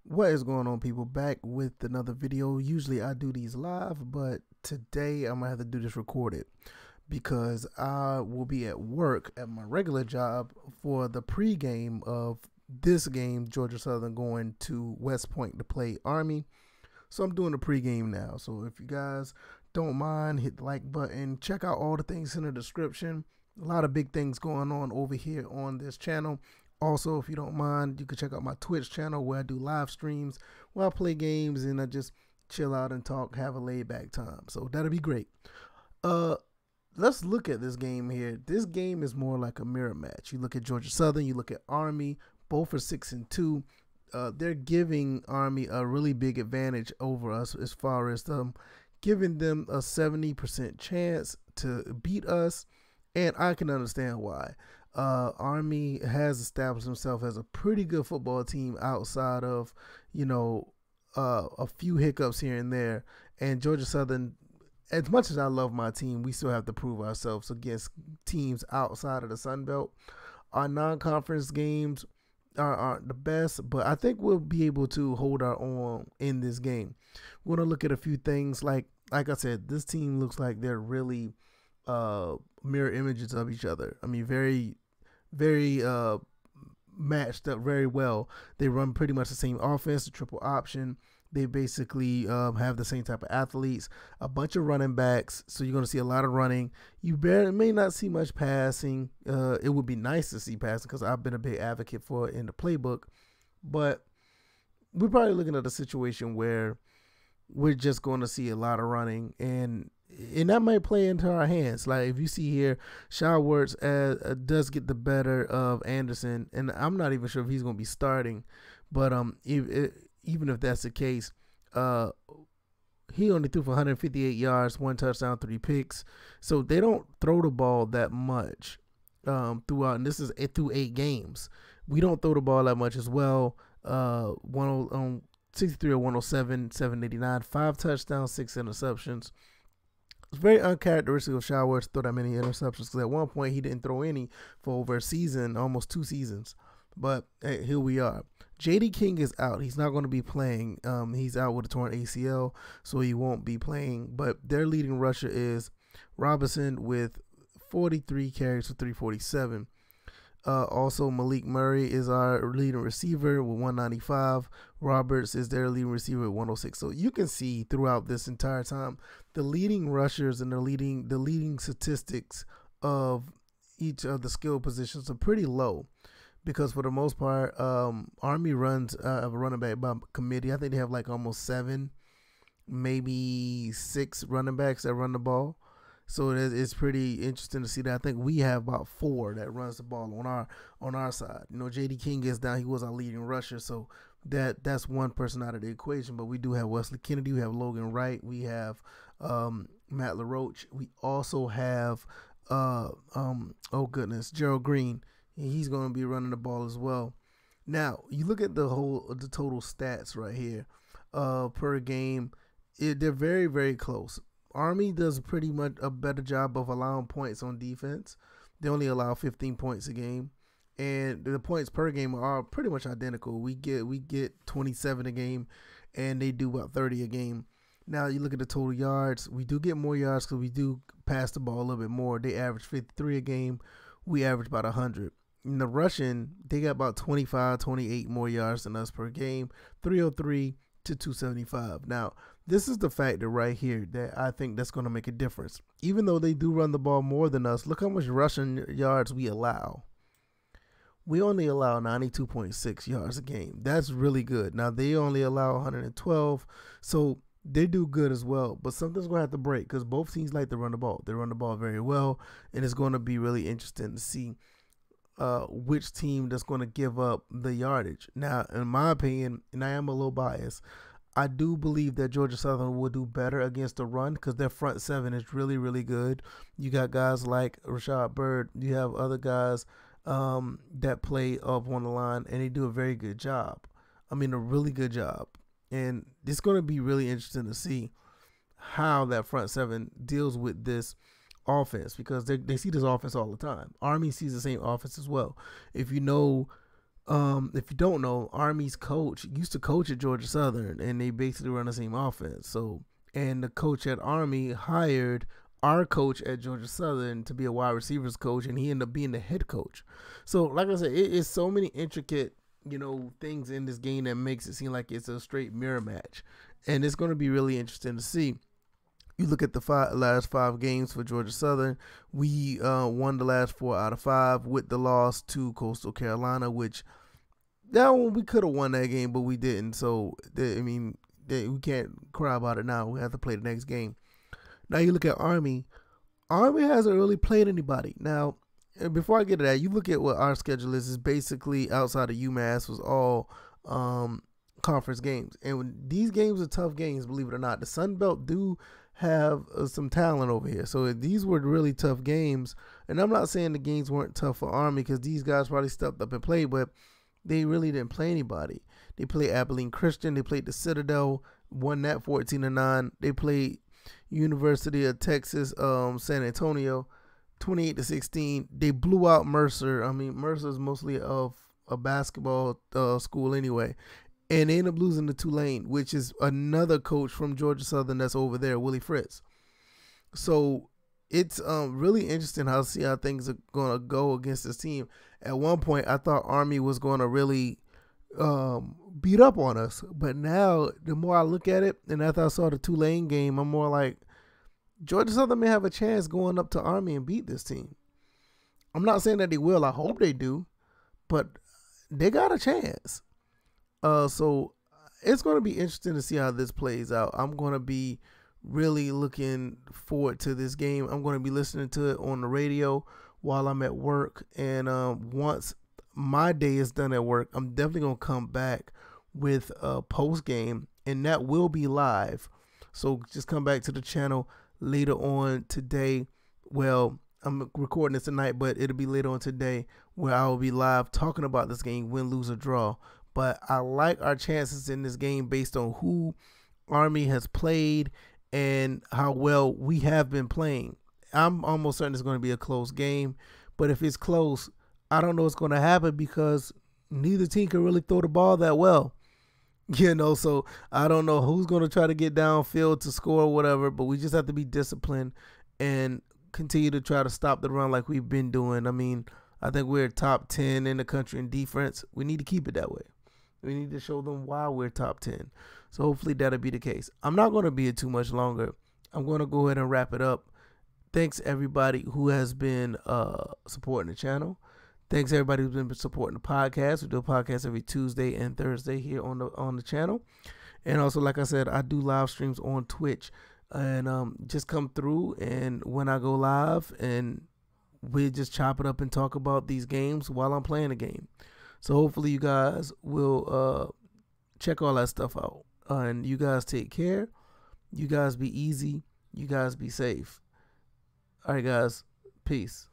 What is going on, people? Back with another video. Usually I do these live, but today I'm gonna have to do this recorded because I will be at work at my regular job for the pregame of this game, Georgia Southern going to West Point to play Army. So I'm doing the pregame now. So if you guys don't mind, hit the like button. Check out all the things in the description. A lot of big things going on over here on this channel. Also, if you don't mind, you can check out my Twitch channel where I do live streams, where I play games and I just chill out and talk, have a laid back time. So that'll be great. Let's look at this game here. This game is more like a mirror match. You look at Georgia Southern, you look at Army, both are 6-2. They're giving Army a really big advantage over us as far as giving them a 70% chance to beat us, and I can understand why. Army has established himself as a pretty good football team outside of, a few hiccups here and there. And Georgia Southern, as much as I love my team, we still have to prove ourselves against teams outside of the Sun Belt. Our non-conference games aren't the best, but I think we'll be able to hold our own in this game. We're going to look at a few things. Like I said, this team looks like they're really mirror images of each other. I mean, very matched up very well. They run pretty much the same offense, the triple option. They basically have the same type of athletes, a bunch of running backs. So you're going to see a lot of running. You may not see much passing. It would be nice to see passing because I've been a big advocate for it in the playbook. But we're probably looking at a situation where we're just going to see a lot of running, and that might play into our hands. Like if you see here, Showers does get the better of Anderson, and I'm not even sure if he's going to be starting. But even if that's the case, he only threw for 158 yards, 1 touchdown, 3 picks. So they don't throw the ball that much throughout, and this is through 8 games. We don't throw the ball that much as well. 63 or 107, 789, 5 touchdowns, 6 interceptions. It's very uncharacteristic of Showers to throw that many interceptions because at one point he didn't throw any for over a season, almost 2 seasons. But hey, here we are. J.D. King is out. He's not going to be playing. He's out with a torn ACL, so he won't be playing. But their leading rusher is Robinson with 43 carries for 347. Also, Malik Murray is our leading receiver with 195. Roberts is their leading receiver with 106. So you can see throughout this entire time, the leading rushers and the leading statistics of each of the skill positions are pretty low, because for the most part, Army runs a running back by committee. I think they have like almost 7, maybe 6 running backs that run the ball. So it's pretty interesting to see that. I think we have about 4 that runs the ball on our side. J.D. King is down. He was our leading rusher, so that's one person out of the equation. But we do have Wesley Kennedy. We have Logan Wright. We have Matt LaRoche. We also have Gerald Green. He's going to be running the ball as well. Now you look at the total stats right here per game. They're very, very close. Army does pretty much a better job of allowing points on defense. They only allow 15 points a game, and the points per game are pretty much identical. We get 27 a game, and they do about 30 a game. Now you look at the total yards. We do get more yards because we do pass the ball a little bit more. They average 53 a game. We average about 100. In the rushing, they got about 25, 28 more yards than us per game. 303 to 275. Now, this is the factor right here that I think that's going to make a difference. Even though they do run the ball more than us, look how much rushing yards we allow. We only allow 92.6 yards a game. That's really good. Now, they only allow 112, so they do good as well. But something's going to have to break because both teams like to run the ball. They run the ball very well, and it's going to be really interesting to see which team that's going to give up the yardage. Now, in my opinion, and I am a little biased, I do believe that Georgia Southern will do better against the run because their front 7 is really, really good. You got guys like Rashad Byrd. You have other guys that play up on the line, and they do a very good job. I mean, a really good job. And it's going to be really interesting to see how that front 7 deals with this offense, because they see this offense all the time. Army sees the same offense as well. If you know if you don't know, Army's coach used to coach at Georgia Southern, and they basically run the same offense. So, and the coach at Army hired our coach at Georgia Southern to be a wide receivers coach, and he ended up being the head coach. So, like I said, it is so many intricate, things in this game that makes it seem like it's a straight mirror match, and it's going to be really interesting to see. You look at the last 5 games for Georgia Southern. We won the last 4 out of 5 with the loss to Coastal Carolina, which that one we could have won that game, but we didn't. So, we can't cry about it now. We have to play the next game. Now you look at Army. Army hasn't really played anybody. Now, before I get to that, you look at what our schedule is. It's basically outside of UMass was all conference games. And when these games are tough games, believe it or not. The Sun Belt do have some talent over here. So these were really tough games. And I'm not saying the games weren't tough for Army because these guys probably stepped up and played, but they really didn't play anybody. They played Abilene Christian. They played the Citadel, won that 14-9. They played University of Texas, San Antonio, 28-16. They blew out Mercer. I mean, Mercer's mostly of a basketball school anyway. And they end up losing to Tulane, which is another coach from Georgia Southern that's over there, Willie Fritz. So it's really interesting to see how things are going to go against this team. At one point, I thought Army was going to really beat up on us. But now, the more I look at it, and after I saw the Tulane game, I'm more like, Georgia Southern may have a chance going up to Army and beat this team. I'm not saying that they will. I hope they do. But they got a chance. So it's going to be interesting to see how this plays out. I'm going to be really looking forward to this game. I'm going to be listening to it on the radio while I'm at work. And once my day is done at work, I'm definitely going to come back with a post game, and that will be live. So just come back to the channel later on today. Well, I'm recording this tonight, but it'll be later on today where I will be live talking about this game, win, lose, or draw. But I like our chances in this game based on who Army has played and how well we have been playing. I'm almost certain it's going to be a close game. But if it's close, I don't know what's going to happen because neither team can really throw the ball that well. So I don't know who's going to try to get downfield to score or whatever. But we just have to be disciplined and continue to try to stop the run like we've been doing. I mean, I think we're top 10 in the country in defense. We need to keep it that way. We need to show them why we're top 10. So hopefully that'll be the case. I'm not going to be here too much longer. I'm going to go ahead and wrap it up. Thanks everybody who has been supporting the channel. Thanks everybody who's been supporting the podcast. We do a podcast every Tuesday and Thursday here on the channel. And also, like I said, I do live streams on Twitch. And just come through, and when I go live, and we just chop it up and talk about these games while I'm playing the game. So hopefully you guys will check all that stuff out. And you guys take care. You guys be easy. You guys be safe. All right, guys. Peace.